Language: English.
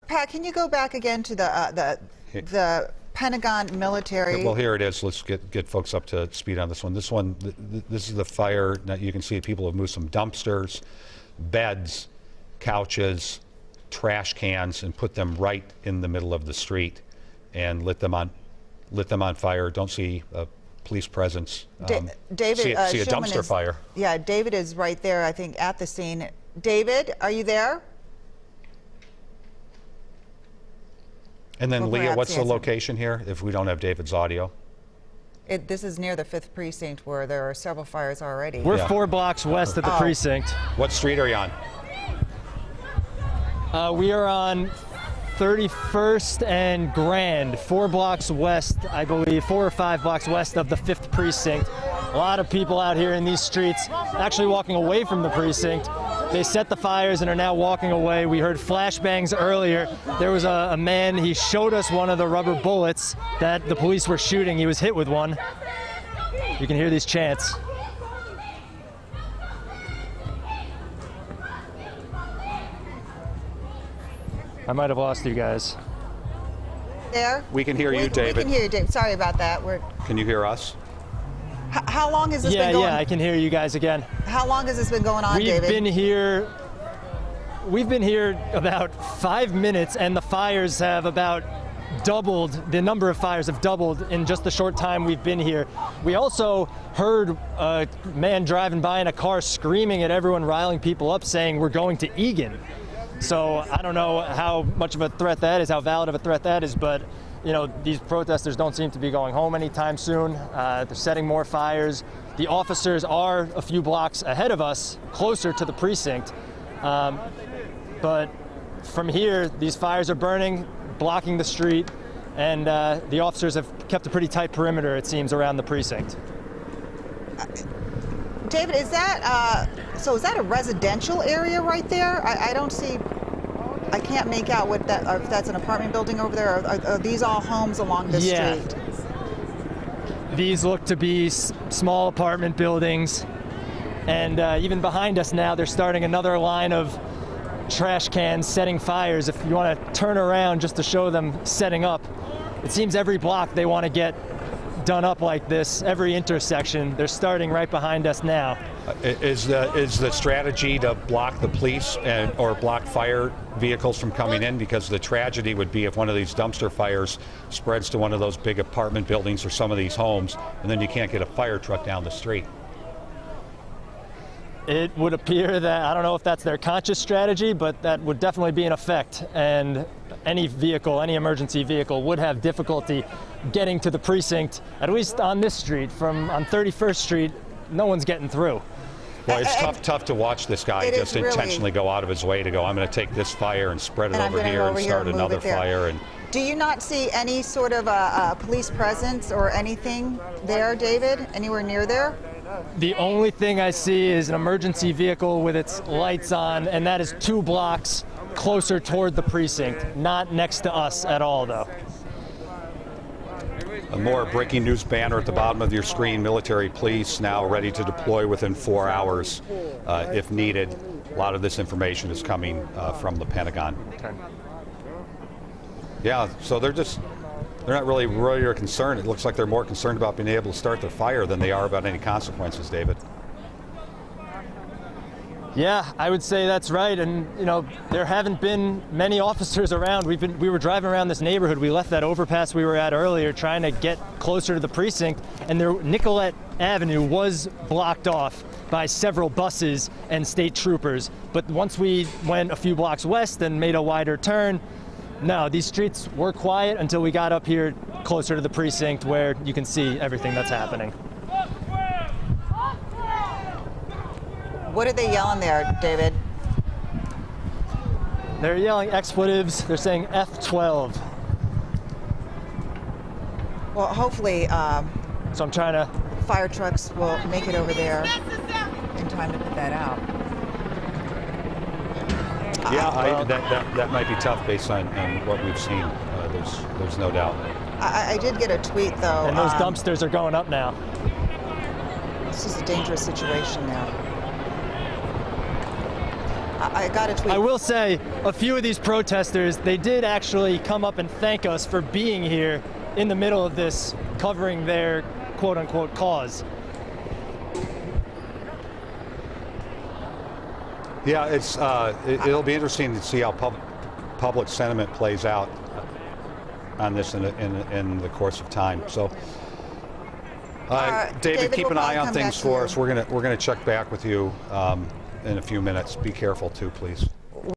Pat, can you go back again to the Pentagon military? Well, here it is. Let's get folks up to speed on this one. This is the fire. Now you can see people have moved some dumpsters, beds, couches, trash cans, and put them right in the middle of the street, and lit them on fire. Don't see a police presence. David, see a dumpster fire. Yeah, David is right there, I think, at the scene. David, are you there? And then, Leah, what's the location here, if we don't have David's audio? This is near the 5th precinct, where there are several fires already. We're 4 blocks west of the precinct. What street are you on? We are on 31st and Grand, 4 blocks west, I believe, 4 or 5 blocks west of the 5th precinct. A lot of people out here in these streets actually walking away from the precinct. They set the fires and are now walking away. We heard flashbangs earlier. There was a man, he showed us one of the rubber bullets that the police were shooting. He was hit with one. You can hear these chants. I might have lost you guys. There? We can hear you, David. We can hear you, David. Sorry about that. Can you hear us? How long has this been going on? Yeah, I can hear you guys again. How long has this been going on, David? We've been here about 5 minutes, and the fires have about doubled. The number of fires have doubled in just the short time we've been here. We also heard a man driving by in a car screaming at everyone, riling people up, saying, "We're going to Egan." So I don't know how much of a threat that is, how valid of a threat that is, but you know, these protesters don't seem to be going home anytime soon. They're setting more fires. The officers are a few blocks ahead of us, closer to the precinct. But from here, these fires are burning, blocking the street, and the officers have kept a pretty tight perimeter, it seems, around the precinct. David, is that is that a residential area right there? I don't see. I can't make out what that, if that's an apartment building over there, or are these all homes along the street? These look to be small apartment buildings, and even behind us now, they're starting another line of trash cans setting fires. If you want to turn around just to show them setting up, it seems every block they want to get done up like this, every intersection. They're starting right behind us now. Is the strategy to block the police or block fire vehicles from coming in? Because the tragedy would be if one of these dumpster fires spreads to one of those big apartment buildings or some of these homes, and then you can't get a fire truck down the street. It would appear that, I don't know if that's their conscious strategy, but that would definitely be in effect. And any vehicle, any emergency vehicle would have difficulty getting to the precinct, at least on this street. On 31st Street, no one's getting through. Well, it's tough to watch this guy just intentionally go out of his way to go, I'm going to take this fire and spread it over here and start another fire. And do you not see any sort of police presence or anything there, David? Anywhere near there? The only thing I see is an emergency vehicle with its lights on, and that is 2 blocks closer toward the precinct, not next to us at all, though. A more breaking news banner at the bottom of your screen. Military police now ready to deploy within 4 hours if needed. A lot of this information is coming from the Pentagon. Okay. Yeah, so they're not really concerned. It looks like they're more concerned about being able to start their fire than they are about any consequences, David. Yeah, I would say that's right. And you know, there haven't been many officers around. We were driving around this neighborhood. We left that overpass we were at earlier trying to get closer to the precinct, and Nicollet Avenue was blocked off by several buses and state troopers. But once we went a few blocks west and made a wider turn, no, these streets were quiet until we got up here closer to the precinct where you can see everything that's happening. What are they yelling there, David? They're yelling expletives. They're saying F12. Well, hopefully so I'm trying to... fire trucks will make it over there in time to put that out. Yeah, that might be tough based on what we've seen. There's no doubt. I did get a tweet, though. And those dumpsters are going up now. This is a dangerous situation now. I got a tweet. I will say, a few of these protesters, they did actually come up and thank us for being here in the middle of this, covering their quote-unquote cause. Yeah, it'll be interesting to see how public sentiment plays out on this in the course of time. So, David, keep an eye on things for us. We're gonna check back with you in a few minutes. Be careful too, please.